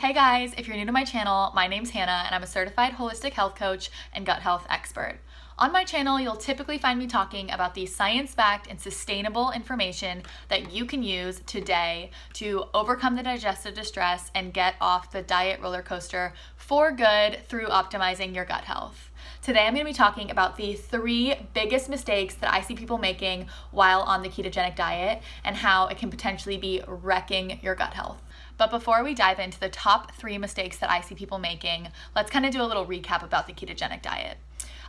Hey guys, if you're new to my channel, my name's Hannah and I'm a certified holistic health coach and gut health expert. On my channel, you'll typically find me talking about the science-backed and sustainable information that you can use today to overcome the digestive distress and get off the diet roller coaster for good through optimizing your gut health. Today, I'm going to be talking about the 3 biggest mistakes that I see people making while on the ketogenic diet and how it can potentially be wrecking your gut health. But before we dive into the top 3 mistakes that I see people making, let's kind of do a little recap about the ketogenic diet.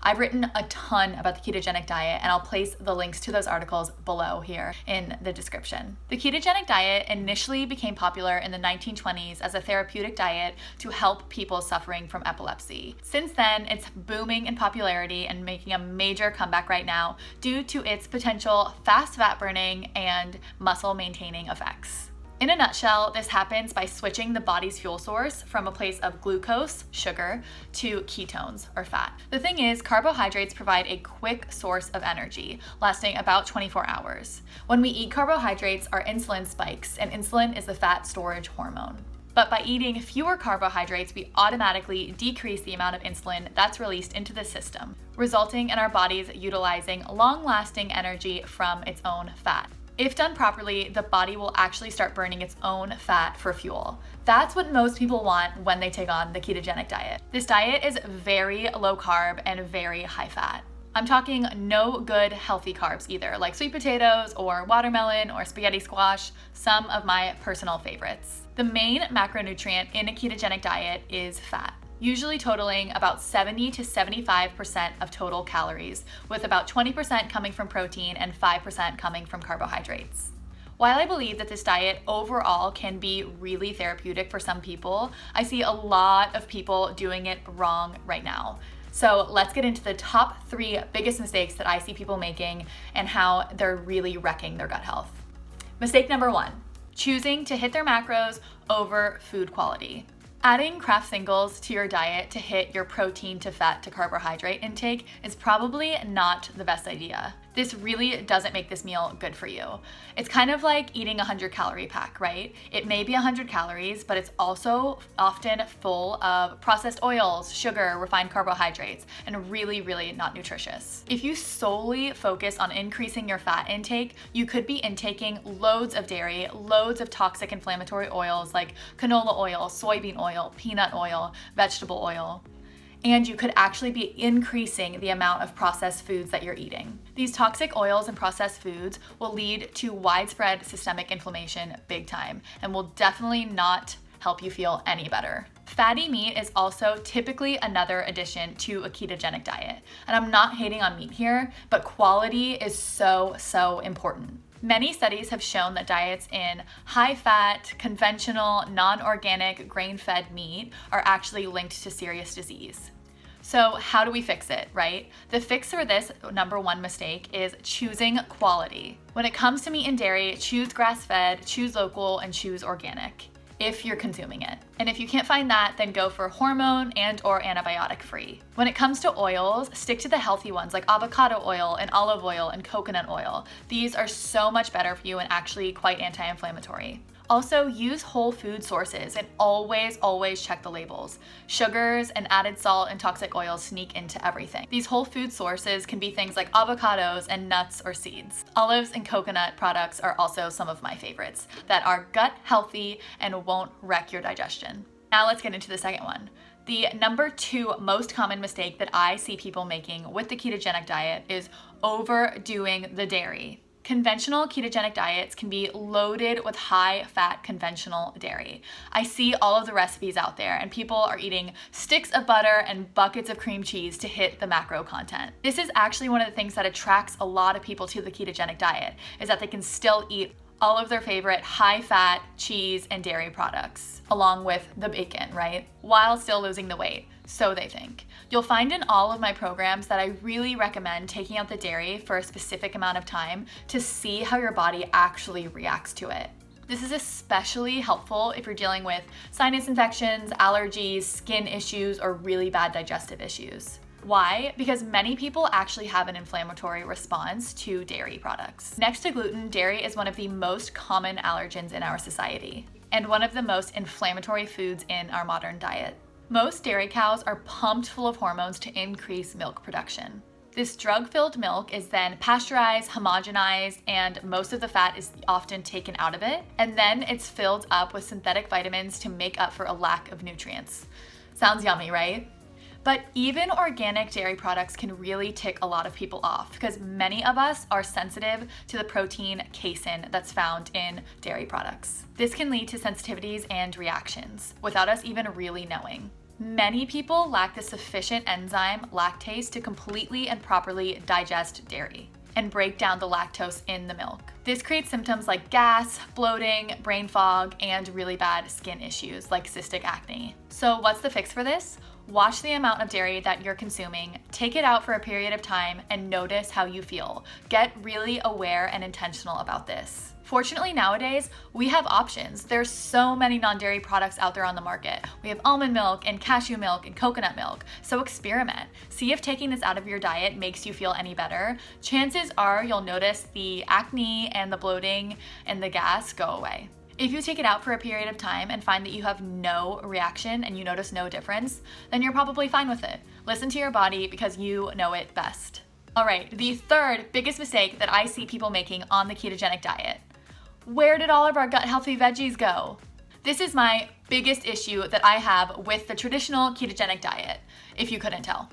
I've written a ton about the ketogenic diet, and I'll place the links to those articles below here in the description. The ketogenic diet initially became popular in the 1920s as a therapeutic diet to help people suffering from epilepsy. Since then, it's booming in popularity and making a major comeback right now due to its potential fast fat burning and muscle maintaining effects. In a nutshell, this happens by switching the body's fuel source from a place of glucose, sugar, to ketones, or fat. The thing is, carbohydrates provide a quick source of energy, lasting about 24 hours. When we eat carbohydrates, our insulin spikes, and insulin is the fat storage hormone. But by eating fewer carbohydrates, we automatically decrease the amount of insulin that's released into the system, resulting in our bodies utilizing long-lasting energy from its own fat. If done properly, the body will actually start burning its own fat for fuel. That's what most people want when they take on the ketogenic diet. This diet is very low carb and very high fat. I'm talking no good healthy carbs either, like sweet potatoes or watermelon or spaghetti squash, some of my personal favorites. The main macronutrient in a ketogenic diet is fat, usually totaling about 70 to 75% of total calories, with about 20% coming from protein and 5% coming from carbohydrates. While I believe that this diet overall can be really therapeutic for some people, I see a lot of people doing it wrong right now. So let's get into the top 3 biggest mistakes that I see people making and how they're really wrecking their gut health. Mistake number 1, choosing to hit their macros over food quality. Adding Kraft singles to your diet to hit your protein to fat to carbohydrate intake is probably not the best idea. This really doesn't make this meal good for you. It's kind of like eating a 100-calorie pack, right? It may be 100 calories, but it's also often full of processed oils, sugar, refined carbohydrates, and really, really not nutritious. If you solely focus on increasing your fat intake, you could be intaking loads of dairy, loads of toxic inflammatory oils like canola oil, soybean oil, peanut oil, vegetable oil. And you could actually be increasing the amount of processed foods that you're eating. These toxic oils and processed foods will lead to widespread systemic inflammation big time and will definitely not help you feel any better. Fatty meat is also typically another addition to a ketogenic diet. And I'm not hating on meat here, but quality is so important. Many studies have shown that diets in high-fat, conventional, non-organic, grain-fed meat are actually linked to serious disease. So how do we fix it, right? The fix for this number 1 mistake is choosing quality. When it comes to meat and dairy, choose grass-fed, choose local, and choose organic if you're consuming it. And if you can't find that, then go for hormone and or antibiotic free. When it comes to oils, stick to the healthy ones like avocado oil and olive oil and coconut oil. These are so much better for you and actually quite anti-inflammatory. Also, use whole food sources and always check the labels. Sugars and added salt and toxic oils sneak into everything. These whole food sources can be things like avocados and nuts or seeds. Olives and coconut products are also some of my favorites that are gut healthy and won't wreck your digestion. Now let's get into the second one. The number 2 most common mistake that I see people making with the ketogenic diet is overdoing the dairy. Conventional ketogenic diets can be loaded with high-fat conventional dairy. I see all of the recipes out there and people are eating sticks of butter and buckets of cream cheese to hit the macro content. This is actually one of the things that attracts a lot of people to the ketogenic diet, is that they can still eat all of their favorite high-fat cheese and dairy products, along with the bacon, right? While still losing the weight, so they think. You'll find in all of my programs that I really recommend taking out the dairy for a specific amount of time to see how your body actually reacts to it. This is especially helpful if you're dealing with sinus infections, allergies, skin issues, or really bad digestive issues. Why? Because many people actually have an inflammatory response to dairy products. Next to gluten, dairy is one of the most common allergens in our society. and one of the most inflammatory foods in our modern diet. Most dairy cows are pumped full of hormones to increase milk production. This drug-filled milk is then pasteurized, homogenized, and most of the fat is often taken out of it, and then it's filled up with synthetic vitamins to make up for a lack of nutrients. Sounds yummy, right? But even organic dairy products can really tick a lot of people off because many of us are sensitive to the protein casein that's found in dairy products. This can lead to sensitivities and reactions without us even really knowing. Many people lack the sufficient enzyme lactase to completely and properly digest dairy and break down the lactose in the milk. This creates symptoms like gas, bloating, brain fog, and really bad skin issues like cystic acne. So what's the fix for this? Watch the amount of dairy that you're consuming, take it out for a period of time, and notice how you feel. Get really aware and intentional about this. Fortunately, nowadays, we have options. There's so many non-dairy products out there on the market. We have almond milk and cashew milk and coconut milk. So experiment. See if taking this out of your diet makes you feel any better. Chances are you'll notice the acne and the bloating and the gas go away. If you take it out for a period of time and find that you have no reaction and you notice no difference, then you're probably fine with it. Listen to your body because you know it best. All right, the third biggest mistake that I see people making on the ketogenic diet. Where did all of our gut healthy veggies go? This is my biggest issue that I have with the traditional ketogenic diet, if you couldn't tell.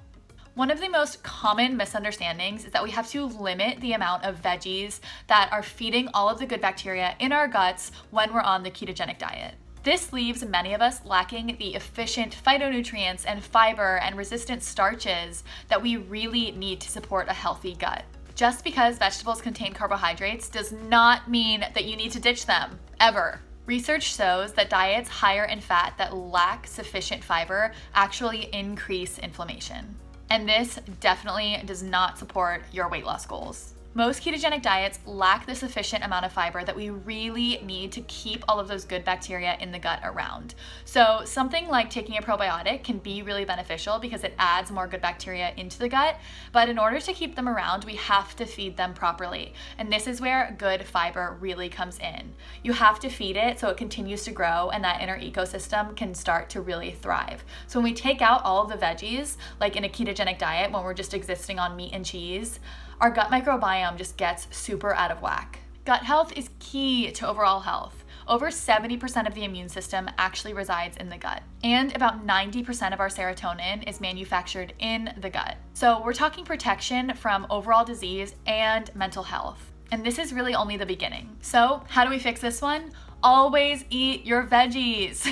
One of the most common misunderstandings is that we have to limit the amount of veggies that are feeding all of the good bacteria in our guts when we're on the ketogenic diet. This leaves many of us lacking the efficient phytonutrients and fiber and resistant starches that we really need to support a healthy gut. Just because vegetables contain carbohydrates does not mean that you need to ditch them, ever. Research shows that diets higher in fat that lack sufficient fiber actually increase inflammation. And this definitely does not support your weight loss goals. Most ketogenic diets lack the sufficient amount of fiber that we really need to keep all of those good bacteria in the gut around. So something like taking a probiotic can be really beneficial because it adds more good bacteria into the gut, but in order to keep them around, we have to feed them properly. And this is where good fiber really comes in. You have to feed it so it continues to grow and that inner ecosystem can start to really thrive. So when we take out all of the veggies, like in a ketogenic diet, when we're just existing on meat and cheese, our gut microbiome just gets super out of whack. Gut health is key to overall health. Over 70% of the immune system actually resides in the gut, and about 90% of our serotonin is manufactured in the gut. So we're talking protection from overall disease and mental health. And this is really only the beginning. So how do we fix this one? Always eat your veggies.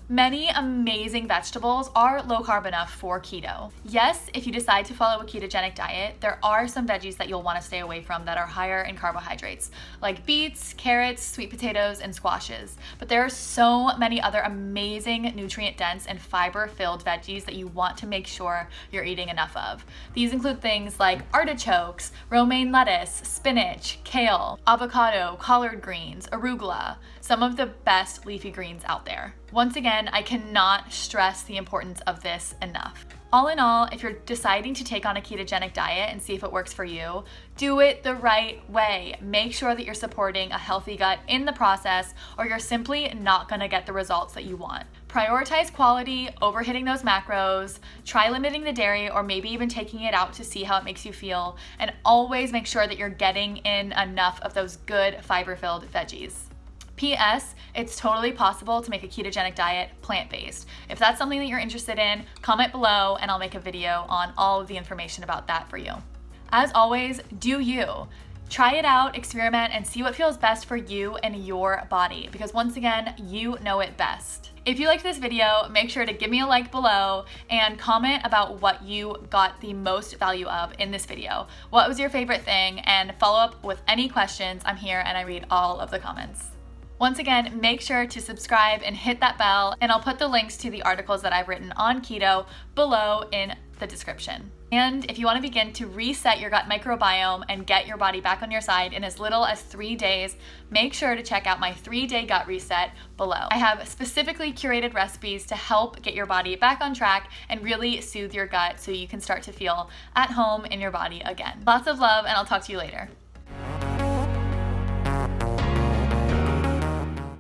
Many amazing vegetables are low carb enough for keto. Yes, if you decide to follow a ketogenic diet, there are some veggies that you'll want to stay away from that are higher in carbohydrates, like beets, carrots, sweet potatoes, and squashes. But there are so many other amazing nutrient-dense and fiber-filled veggies that you want to make sure you're eating enough of. These include things like artichokes, romaine lettuce, spinach, kale, avocado, collard greens, arugula, some of the best leafy greens out there. Once again, I cannot stress the importance of this enough. All in all, if you're deciding to take on a ketogenic diet and see if it works for you, do it the right way. Make sure that you're supporting a healthy gut in the process, or you're simply not gonna get the results that you want. Prioritize quality over hitting those macros, try limiting the dairy or maybe even taking it out to see how it makes you feel, and always make sure that you're getting in enough of those good fiber-filled veggies. P.S. It's totally possible to make a ketogenic diet plant-based. If that's something that you're interested in, comment below and I'll make a video on all of the information about that for you. As always, do you. Try it out, experiment, and see what feels best for you and your body, because once again, you know it best. If you liked this video, make sure to give me a like below and comment about what you got the most value of in this video. What was your favorite thing? And follow up with any questions. I'm here and I read all of the comments. Once again, make sure to subscribe and hit that bell, and I'll put the links to the articles that I've written on keto below in the description. And if you want to begin to reset your gut microbiome and get your body back on your side in as little as 3 days, make sure to check out my 3-day gut reset below. I have specifically curated recipes to help get your body back on track and really soothe your gut so you can start to feel at home in your body again. Lots of love, and I'll talk to you later.